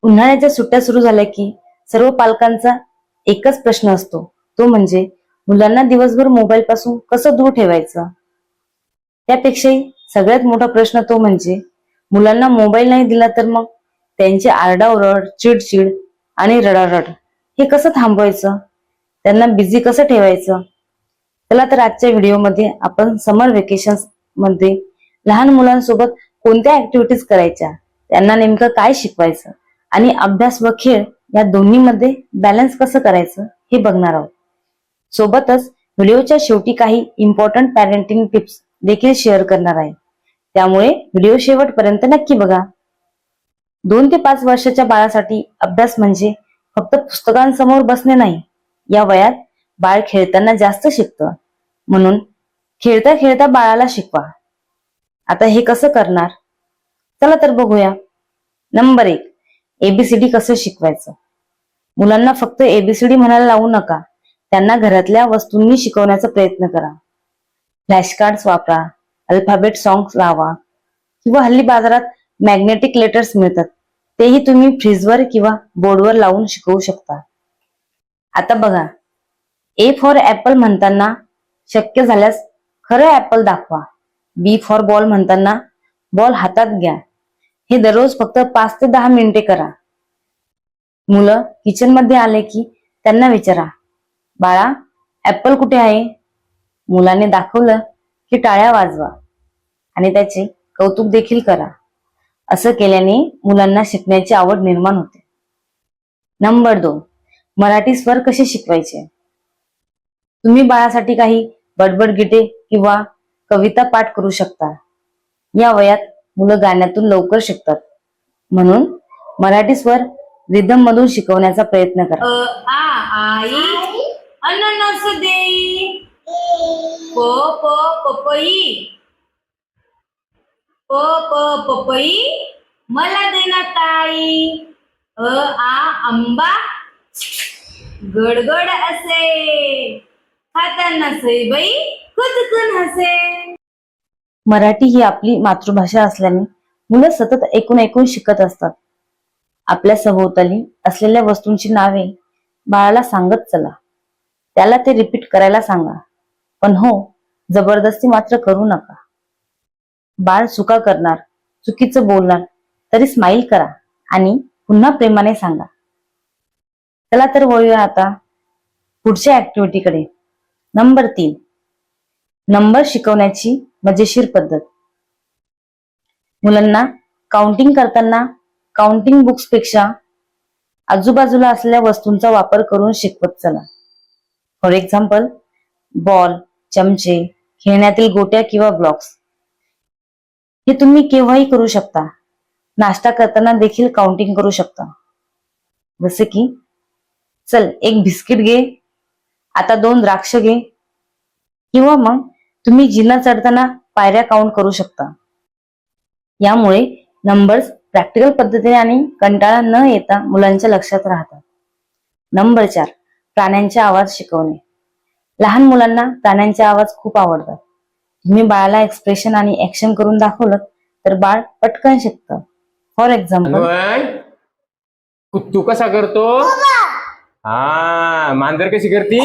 उन्हाळ्याच्या सुट्ट्या सुरू झाल्या की सर्व पालकांचा एकच प्रश्न असतो, तो म्हणजे मुलांना दिवसभर मोबाईल पासून कसं दूर ठेवायचं. त्यापेक्षाही सगळ्यात मोठा प्रश्न तो म्हणजे मुलांना मोबाईल नाही दिला तर मग त्यांची आरडाओरड, चिडचिड आणि रडारड हे कसं थांबवायचं, त्यांना बिझी कसं ठेवायचं. चला तर आजच्या व्हिडिओमध्ये आपण समर वेकेशन मध्ये लहान मुलांसोबत कोणत्या ऍक्टिव्हिटीज करायच्या, त्यांना नेमकं काय शिकवायचं आणि अभ्यास व खेळ या दोन्ही मध्ये बॅलन्स कसं करायचं हे बघणार आहोत. सोबतच व्हिडिओच्या शेवटी काही इम्पॉर्टंट पॅरेंटिंग टिप्स देखील शेअर करणार आहे, त्यामुळे व्हिडिओ शेवटपर्यंत नक्की बघा. 2 ते 5 वर्षाच्या बाळासाठी अभ्यास म्हणजे फक्त पुस्तकांसमोर बसणे नाही. या वयात बाळ खेळताना जास्त शिकतं, म्हणून खेळता खेळता बाळाला शिकवा. आता हे कसं करणार, चला तर बघूया. नंबर 1, एबीसीडी कसं शिकवायचं. मुलांना फक्त एबीसीडी म्हणायला लावू नका, त्यांना घरातल्या वस्तूंनी शिकवण्याचा प्रयत्न करा. फ्लॅश कार्ड्स वापरा, अल्फाबेट सॉंग्स लावा किंवा हल्ली बाजारात मॅग्नेटिक लेटर्स मिळतात, तेही तुम्ही फ्रीजवर किंवा बोर्डवर लावून शिकवू शकता. आता बघा, ए फॉर ऍपल म्हणताना शक्य झाल्यास खरं ऍपल दाखवा. बी फॉर बॉल म्हणताना बॉल हातात घ्या. हे दररोज फक्त 5 ते 10 मिनिटे करा. मुलं किचन मध्ये आले की त्यांना विचारा, बाळा ऍपल कुठे आहे. मुलाने दाखवलं की टाळ्या वाजवा आणि त्याचे कौतुक देखील करा. असं केल्याने मुलांना शिकण्याची आवड निर्माण होते. नंबर 2, मराठी स्वर कसे शिकवायचे. तुम्ही बाळासाठी काही बडबड गीते किंवा कविता पाठ करू शकता. या वयात मुलं गाण्यातून लवकर शिकतात, म्हणून मराठी स्वर रिदम मधून शिकवण्याचा प्रयत्न करा. आई अननस देई, प प पपई, प प पपई मला देना ताई. आ आंबा गडगड असे, खाताना सईबाई कुचकन हसे. मराठी ही आपली मातृभाषा असल्याने मुलं सतत ऐकून ऐकून शिकत असतात. आपल्या सभोवताली असलेल्या वस्तूंची नावे बाळाला सांगत चला. त्याला ते रिपीट करायला सांगा, पण हो, जबरदस्ती मात्र करू नका. बाळ चुका करणार, चुकीचं बोलणार तरी स्माईल करा आणि पुन्हा प्रेमाने सांगा. चला तर वळूया आता पुढच्या ऍक्टिव्हिटीकडे. नंबर 3, नंबर शिकवण्याची मजेशीर पद्धत. मुलांना काउंटिंग करताना काउंटिंग बुक्स पेक्षा आजूबाजूला असलेल्या वस्तूंचा वापर करून शिकवत चला. फॉर एक्झाम्पल, बॉल, चमचे, खेळण्यातील गोट्या किंवा ब्लॉक्स. हे तुम्ही केव्हाही करू शकता. नाश्ता करताना देखील काउंटिंग करू शकता, जसे की चल 1 बिस्किट घे, आता 2 द्राक्ष घे, किंवा मग तुम्ही जिना चढताना पायऱ्या काउंट करू शकता. यामुळे नंबर्स प्रॅक्टिकल पद्धतीने आणि कंटाळा न येता मुलांच्या लक्षात राहतात. नंबर 4, प्राण्यांचे आवाज शिकवणे. लहान मुलांना प्राण्यांचे आवाज खूप आवडतात. तुम्ही बाळाला एक्सप्रेशन आणि ऍक्शन करून दाखवलं तर बाळ पटकन शिकतं. फॉर एक्झाम्पल, कुत्तू कसा करतो. हा, मांजर कशी करती.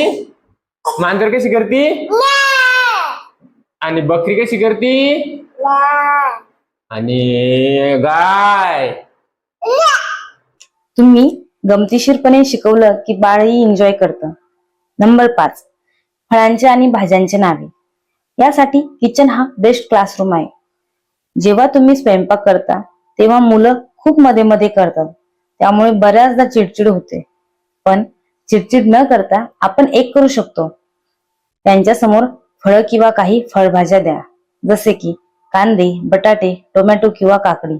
मांजर कशी करती आणि बकरी कशी करती आणि गाय. तुम्ही गमतीशीरपणे शिकवलं की बाळही एन्जॉय करतं. नंबर 5, फळांचे आणि भाज्यांचे नावे. यासाठी किचन हा बेस्ट क्लासरूम आहे. जेव्हा तुम्ही स्वयंपाक करता तेव्हा मुलं खूप मध्ये मध्ये करतात, त्यामुळे बऱ्याचदा चिडचिड होते. पण चिडचिड न करता आपण एक करू शकतो, त्यांच्या समोर फळं किंवा काही फळभाज्या द्या, जसे की कांदे, बटाटे, टोमॅटो किंवा काकडी.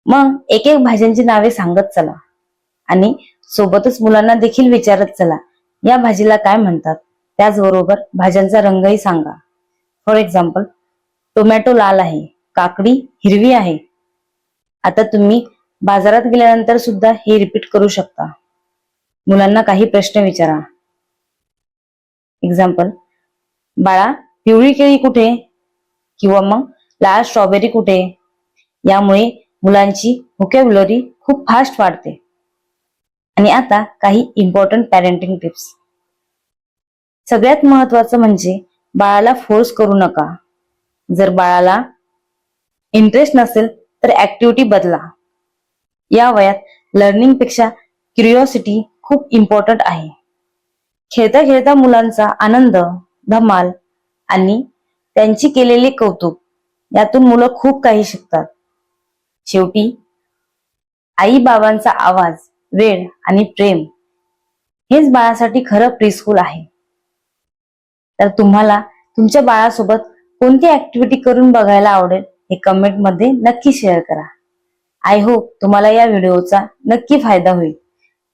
मग एक एक भाज्यांची नावे सांगत चला आणि सोबतच मुलांना देखील विचारत चला, या भाजीला काय म्हणतात. त्याचबरोबर भाज्यांचा रंगही सांगा. फॉर एक्झाम्पल, टोमॅटो लाल आहे, काकडी हिरवी आहे. आता तुम्ही बाजारात गेल्यानंतर सुद्धा हे रिपीट करू शकता. मुलांना काही प्रश्न विचारा. एक्झाम्पल, बाळा पिवळी केळी कुठे, किंवा मग लाल स्ट्रॉबेरी कुठे. यामुळे मुलांची व्होकॅब्युलरी खूप फास्ट वाढते. आणि आता काही इम्पॉर्टंट पॅरेंटिंग टिप्स. सगळ्यात महत्वाचं म्हणजे बाळाला फोर्स करू नका. जर बाळाला इंटरेस्ट नसेल तर ऍक्टिव्हिटी बदला. या वयात लर्निंग पेक्षा क्युरिओसिटी खूप इम्पॉर्टंट आहे. खेळता खेळता मुलांचा आनंद, धमाल आणि त्यांची केलेले कौतुक यातून मुलं खूप काही शिकतात. शेवटी आई बाबांचा आवाज, वेळ आणि प्रेम हेच बाळासाठी खरं प्रीस्कूल आहे. तर तुम्हाला तुमच्या बाळासोबत कोणती ऍक्टिव्हिटी करून बघायला आवडेल हे कमेंट मध्ये नक्की शेअर करा. आय होप तुम्हाला या व्हिडिओचा नक्की फायदा होईल.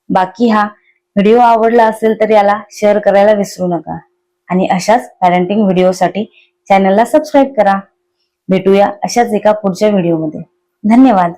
बाकी हा व्हिडिओ आवडला असेल तर याला शेअर करायला विसरू नका आणि अशाच पॅरेंटिंग व्हिडिओसाठी चॅनलला सबस्क्राईब करा. भेटूया अशाच एका पुढच्या व्हिडिओमध्ये. धन्यवाद.